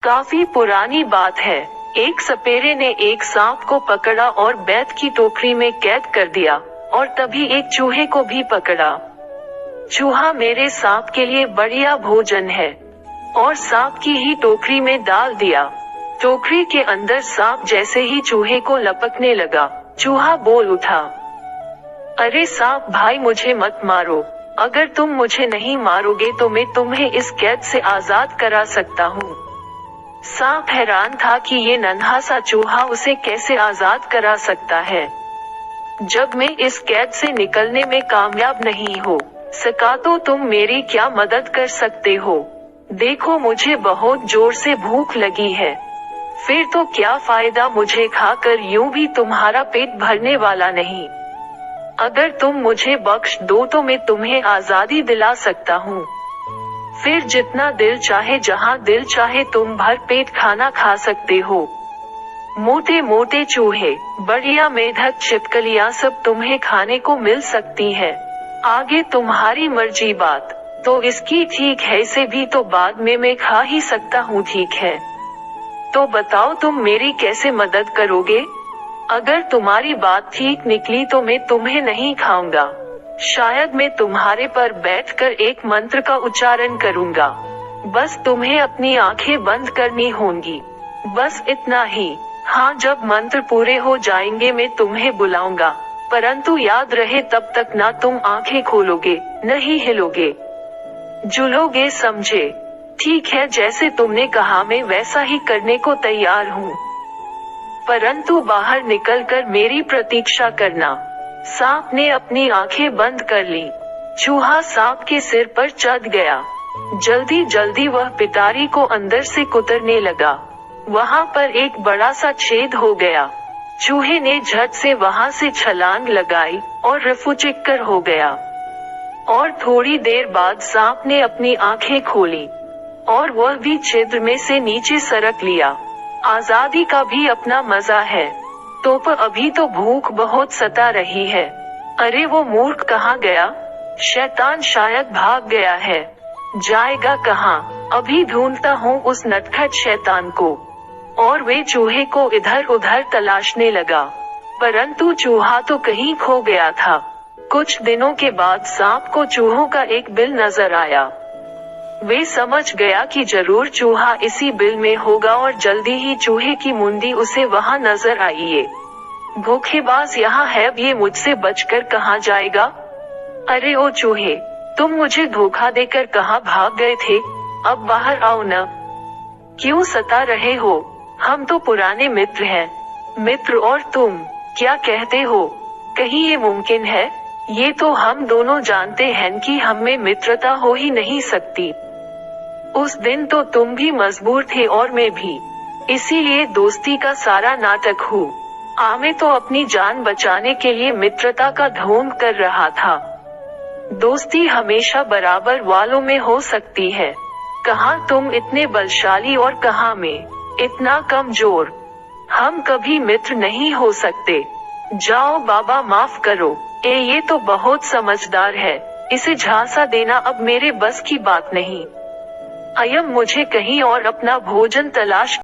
काफी पुरानी बात है। एक सपेरे ने एक सांप को पकड़ा और बैत की टोकरी में कैद कर दिया, और तभी एक चूहे को भी पकड़ा। चूहा मेरे सांप के लिए बढ़िया भोजन है, और सांप की ही टोकरी में डाल दिया। टोकरी के अंदर सांप जैसे ही चूहे को लपकने लगा, चूहा बोल उठा, अरे सांप भाई मुझे मत मारो, अगर तुम मुझे नहीं मारोगे तो मैं तुम्हें इस कैद से आजाद करा सकता हूँ। सांप हैरान था कि ये नन्हा सा चूहा उसे कैसे आजाद करा सकता है। जब मैं इस कैद से निकलने में कामयाब नहीं हो सका तो तुम मेरी क्या मदद कर सकते हो? देखो मुझे बहुत जोर से भूख लगी है। फिर तो क्या फायदा, मुझे खाकर यूं भी तुम्हारा पेट भरने वाला नहीं। अगर तुम मुझे बख्श दो तो मैं तुम्हें आजादी दिला सकता हूँ। फिर जितना दिल चाहे जहाँ दिल चाहे तुम भर पेट खाना खा सकते हो। मोटे मोटे चूहे, बढ़िया मेढक, छिपकलियाँ सब तुम्हें खाने को मिल सकती है। आगे तुम्हारी मर्जी। बात तो इसकी ठीक है, इसे भी तो बाद में मैं खा ही सकता हूँ। ठीक है, तो बताओ तुम मेरी कैसे मदद करोगे? अगर तुम्हारी बात ठीक निकली तो मैं तुम्हें नहीं खाऊंगा। शायद मैं तुम्हारे पर बैठकर एक मंत्र का उच्चारण करूंगा। बस तुम्हें अपनी आंखें बंद करनी होंगी, बस इतना ही। हाँ, जब मंत्र पूरे हो जाएंगे मैं तुम्हें बुलाऊंगा, परंतु याद रहे तब तक ना तुम आंखें खोलोगे, न ही हिलोगे, झूलोगे, समझे? ठीक है, जैसे तुमने कहा मैं वैसा ही करने को तैयार हूँ, परंतु बाहर निकलकर मेरी प्रतीक्षा करना। सांप ने अपनी आंखें बंद कर ली। चूहा सांप के सिर पर चढ़ गया। जल्दी जल्दी वह पिटारी को अंदर से कुतरने लगा। वहाँ पर एक बड़ा सा छेद हो गया। चूहे ने झट से वहाँ से छलांग लगाई और रफूचिक्कर हो गया। और थोड़ी देर बाद सांप ने अपनी आंखें खोली, और वह भी छिद्र में से नीचे सरक लिया। आजादी का भी अपना मजा है। तो पर अभी तो भूख बहुत सता रही है। अरे वो मूर्ख कहाँ गया? शैतान शायद भाग गया है। जाएगा कहाँ? अभी ढूंढता हूँ उस नटखट शैतान को। और वे चूहे को इधर उधर तलाशने लगा, परंतु चूहा तो कहीं खो गया था। कुछ दिनों के बाद सांप को चूहों का एक बिल नजर आया। वे समझ गया कि जरूर चूहा इसी बिल में होगा, और जल्दी ही चूहे की मुंडी उसे वहाँ नजर आई। ये धोखेबाज यहाँ है, ये मुझसे बचकर कहाँ जाएगा? अरे ओ चूहे, तुम मुझे धोखा देकर कहाँ भाग गए थे? अब बाहर आओ न। क्यों सता रहे हो? हम तो पुराने मित्र हैं। मित्र और तुम क्या कहते हो? कहीं ये मुमकिन है? ये तो हम दोनों जानते हैं कि हम में मित्रता हो ही नहीं सकती। उस दिन तो तुम भी मजबूर थे और मैं भी, इसीलिए दोस्ती का सारा नाटक हूँ। मैं तो अपनी जान बचाने के लिए मित्रता का ढोंग कर रहा था। दोस्ती हमेशा बराबर वालों में हो सकती है। कहाँ तुम इतने बलशाली और कहाँ मैं इतना कमजोर। हम कभी मित्र नहीं हो सकते। जाओ बाबा, माफ करो। ये तो बहुत समझदार है, इसे झांसा देना अब मेरे बस की बात नहीं। मुझे कहीं और अपना भोजन तलाश